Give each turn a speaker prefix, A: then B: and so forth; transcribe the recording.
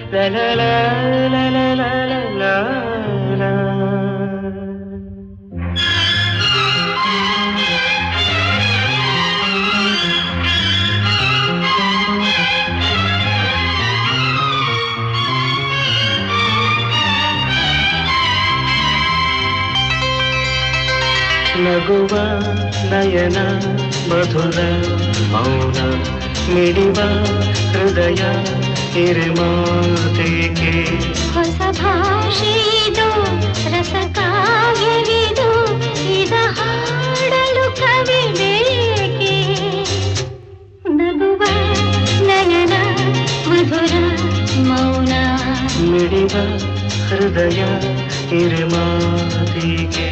A: La la la la la la la la. ನಗುವ ನಯನ ಮಧುರ ಮೌನ ಮಿಡಿವ ಹೃದಯ ಹಿರಿಮಾತೆಗೆ
B: ಹೊಸ ಭಾಷೆದು ರಸಕಾವ್ಯವಿದು ಇದ ಹಾಡಲು ಕವಿ ಬೇಕೆ ನಗುವ ನಯನ ಮಧುರ ಮೌನ
A: ಮಿಡಿವ ಹೃದಯ ಹಿರಿಮಾತೆಗೆ